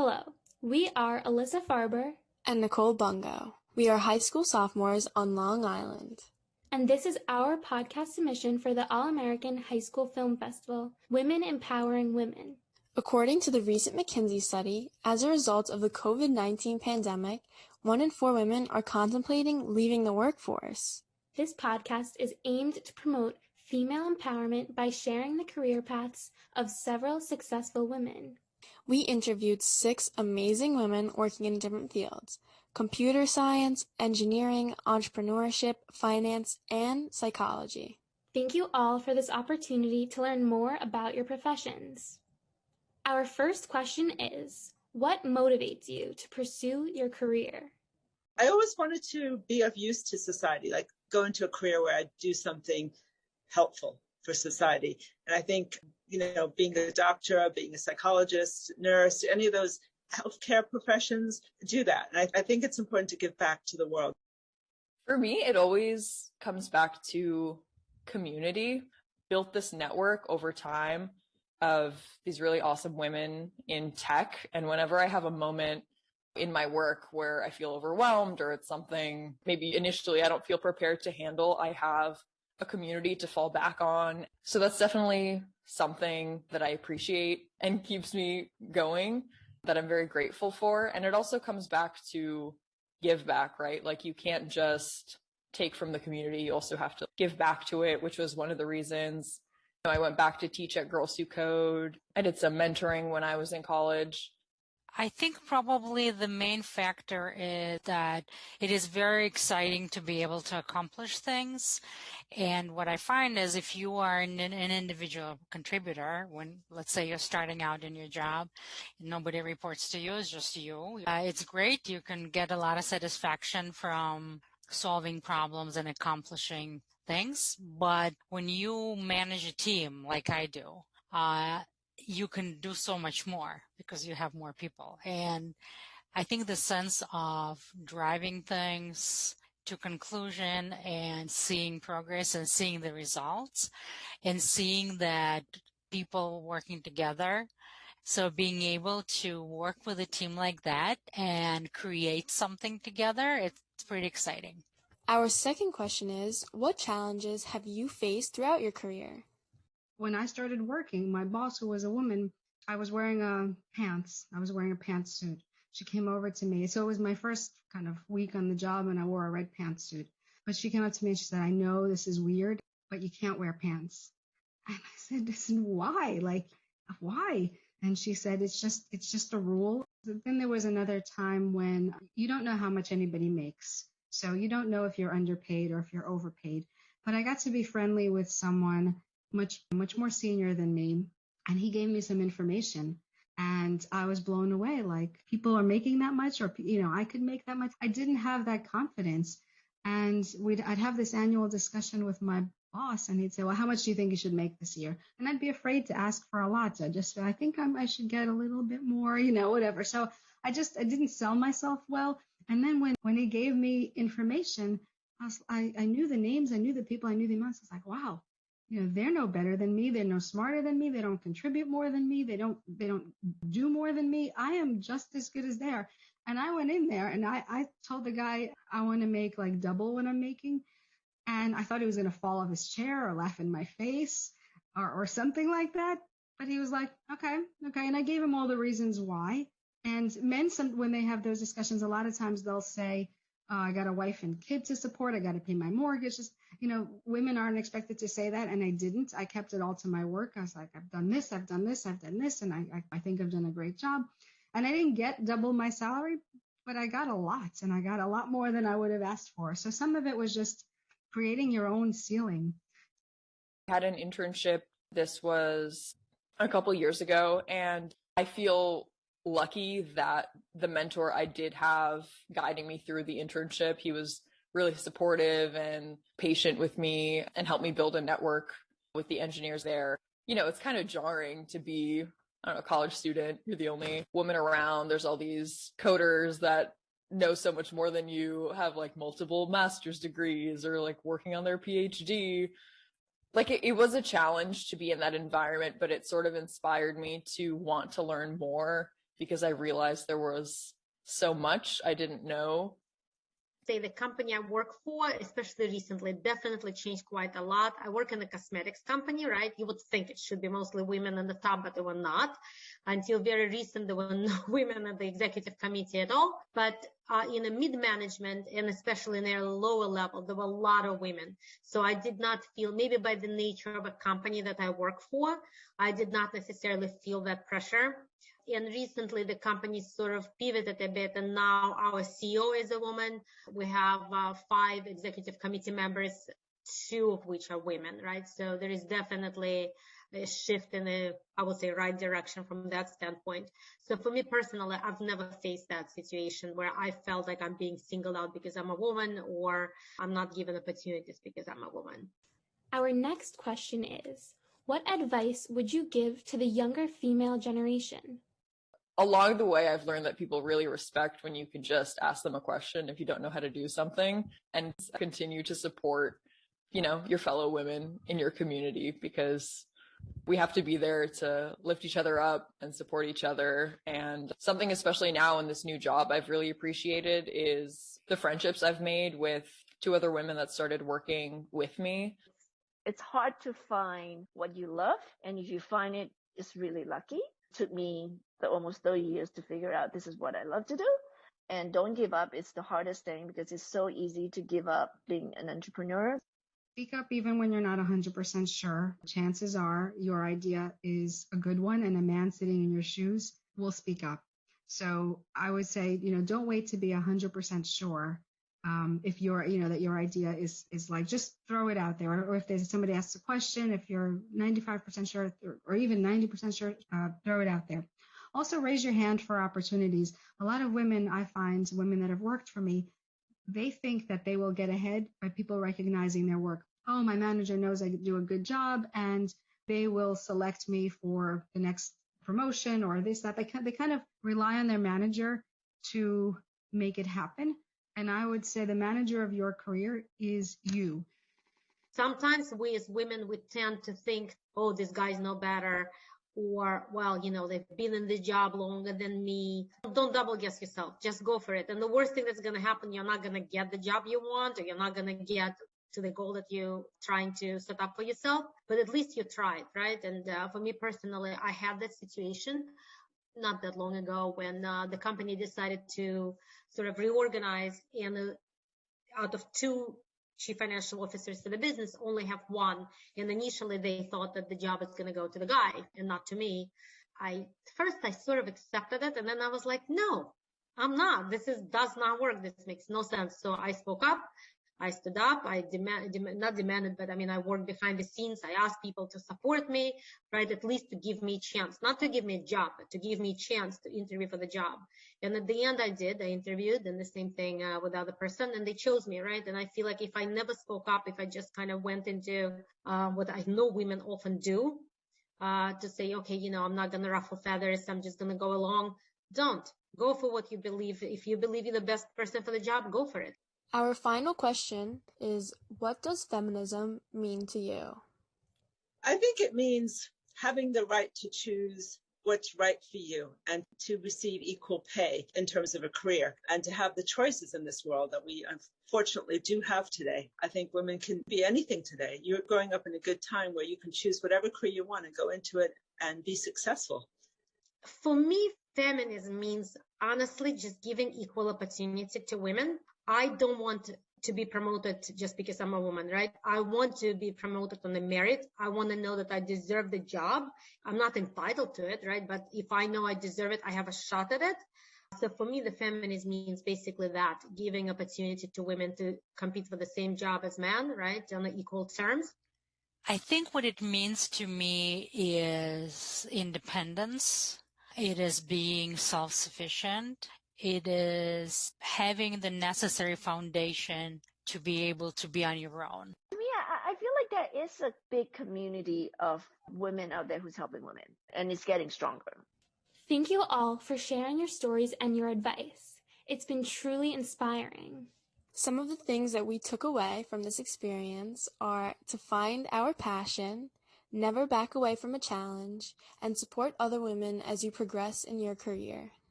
Hello, we are Alyssa Farber and Nicole Bungo. We are high school sophomores on Long Island. And this is our podcast submission for the All-American High School Film Festival, Women Empowering Women. According to the recent McKinsey study, as a result of the COVID-19 pandemic, 1 in 4 women are contemplating leaving the workforce. This podcast is aimed to promote female empowerment by sharing the career paths of several successful women. We interviewed 6 amazing women working in different fields: computer science, engineering, entrepreneurship, finance, and psychology. Thank you all for this opportunity to learn more about your professions. Our first question is, what motivates you to pursue your career? I always wanted to be of use to society, like go into a career where I do something helpful for society. And I think, being a doctor, being a psychologist, nurse, any of those healthcare professions do that. And I think it's important to give back to the world. For me, it always comes back to community. Built this network over time of these really awesome women in tech. And whenever I have a moment in my work where I feel overwhelmed or it's something maybe initially I don't feel prepared to handle, I have a community to fall back on. So that's definitely something that I appreciate and keeps me going, that I'm very grateful for. And it also comes back to give back, right? Like you can't just take from the community, you also have to give back to it, which was one of the reasons I went back to teach at Girls Who Code. I did some mentoring when I was in college. I think probably the main factor is that it is very exciting to be able to accomplish things. And what I find is if you are an individual contributor, when let's say you're starting out in your job, nobody reports to you, it's just you. It's great. You can get a lot of satisfaction from solving problems and accomplishing things. But when you manage a team like I do, you can do so much more because you have more people. And I think the sense of driving things to conclusion and seeing progress and seeing the results and seeing that people working together. So being able to work with a team like that and create something together, it's pretty exciting. Our second question is, what challenges have you faced throughout your career? When I started working, my boss, who was a woman, I was wearing pants. I was wearing a pantsuit. She came over to me. So it was my first kind of week on the job, and I wore a red pantsuit. But she came up to me and she said, I know this is weird, but you can't wear pants. And I said, listen, why? Why? And she said, it's just a rule. Then there was another time when you don't know how much anybody makes. So you don't know if you're underpaid or if you're overpaid. But I got to be friendly with someone much more senior than me, and he gave me some information, and I was blown away. Like, people are making that much, or I could make that much. I didn't have that confidence, and I'd have this annual discussion with my boss, and he'd say, well, how much do you think you should make this year? And I'd be afraid to ask for a lot. So I think I should get a little bit more, whatever. So I didn't sell myself well. And then when he gave me information, I knew the names, I knew the people, I knew the amounts. I was like, wow. They're no better than me. They're no smarter than me. They don't contribute more than me. They don't do more than me. I am just as good as they are. And I went in there and I told the guy, I want to make like double what I'm making. And I thought he was going to fall off his chair or laugh in my face or something like that. But he was like, okay. And I gave him all the reasons why. And men, when they have those discussions, a lot of times they'll say, I got a wife and kid to support. I got to pay my mortgage. Women aren't expected to say that. And I didn't. I kept it all to my work. I was like, I've done this. And I think I've done a great job. And I didn't get double my salary, but I got a lot. And I got a lot more than I would have asked for. So some of it was just creating your own ceiling. I had an internship. This was a couple years ago. And I feel lucky that the mentor I did have guiding me through the internship, he was really supportive and patient with me and helped me build a network with the engineers there. It's kind of jarring to be, a college student. You're the only woman around. There's all these coders that know so much more than you, have like multiple master's degrees or like working on their PhD. Like it was a challenge to be in that environment, but it sort of inspired me to want to learn more because I realized there was so much I didn't know. Say the company I work for, especially recently, definitely changed quite a lot. I work in a cosmetics company, right? You would think it should be mostly women on the top, but they were not. Until very recent, there were no women at the executive committee at all. But in a mid-management, and especially in their lower level, there were a lot of women. So I did not feel, maybe by the nature of a company that I work for, I did not necessarily feel that pressure. And recently, the company sort of pivoted a bit, and now our CEO is a woman. We have 5 executive committee members, 2 of which are women, right? So there is definitely a shift in the, I would say, right direction from that standpoint. So for me personally, I've never faced that situation where I felt like I'm being singled out because I'm a woman, or I'm not given opportunities because I'm a woman. Our next question is, what advice would you give to the younger female generation? Along the way, I've learned that people really respect when you can just ask them a question if you don't know how to do something, and continue to support, your fellow women in your community, because we have to be there to lift each other up and support each other. And something, especially now in this new job, I've really appreciated is the friendships I've made with 2 other women that started working with me. It's hard to find what you love, and if you find it, it's really lucky. It took me almost 30 years to figure out this is what I love to do. And don't give up. It's the hardest thing because it's so easy to give up being an entrepreneur. Speak up even when you're not 100% sure. Chances are your idea is a good one, and a man sitting in your shoes will speak up. So I would say, don't wait to be 100% sure. If you're, that your idea is like, just throw it out there. Or if there's somebody asks a question, if you're 95% sure or even 90% sure, throw it out there. Also, raise your hand for opportunities. A lot of women, I find, women that have worked for me, they think that they will get ahead by people recognizing their work. Oh, my manager knows I do a good job, and they will select me for the next promotion or this, that. They kind of rely on their manager to make it happen. And I would say the manager of your career is you. Sometimes we as women, we tend to think, oh, these guys know better. Or, well, they've been in the job longer than me. Don't double guess yourself. Just go for it. And the worst thing that's going to happen, you're not going to get the job you want, or you're not going to get to the goal that you're trying to set up for yourself. But at least you tried, right? And for me personally, I had that situation not that long ago when the company decided to sort of reorganize, and out of 2 chief financial officers for the business, only have 1. And initially they thought that the job is going to go to the guy and not to me. I sort of accepted it. And then I was like, no, I'm not. This does not work. This makes no sense. So I spoke up. I stood up. I not demanded, but I worked behind the scenes. I asked people to support me, right? At least to give me a chance, not to give me a job, but to give me a chance to interview for the job. And at the end I did. I interviewed, and the same thing with the other person, and they chose me, right? And I feel like if I never spoke up, if I just kind of went into what I know women often do, to say, okay, I'm not going to ruffle feathers. I'm just going to go along. Don't. Go for what you believe. If you believe you're the best person for the job, go for it. Our final question is, what does feminism mean to you? I think it means having the right to choose what's right for you and to receive equal pay in terms of a career and to have the choices in this world that we unfortunately do have today. I think women can be anything today. You're growing up in a good time where you can choose whatever career you want and go into it and be successful. For me, feminism means honestly just giving equal opportunity to women. I don't want to be promoted just because I'm a woman, right? I want to be promoted on the merit. I want to know that I deserve the job. I'm not entitled to it, right? But if I know I deserve it, I have a shot at it. So for me, the feminism means basically that, giving opportunity to women to compete for the same job as men, right? On equal terms. I think what it means to me is independence. It is being self-sufficient. It is having the necessary foundation to be able to be on your own. I feel like there is a big community of women out there who's helping women, and it's getting stronger. Thank you all for sharing your stories and your advice. It's been truly inspiring. Some of the things that we took away from this experience are to find our passion, Never back away from a challenge, and support other women as you progress in your career.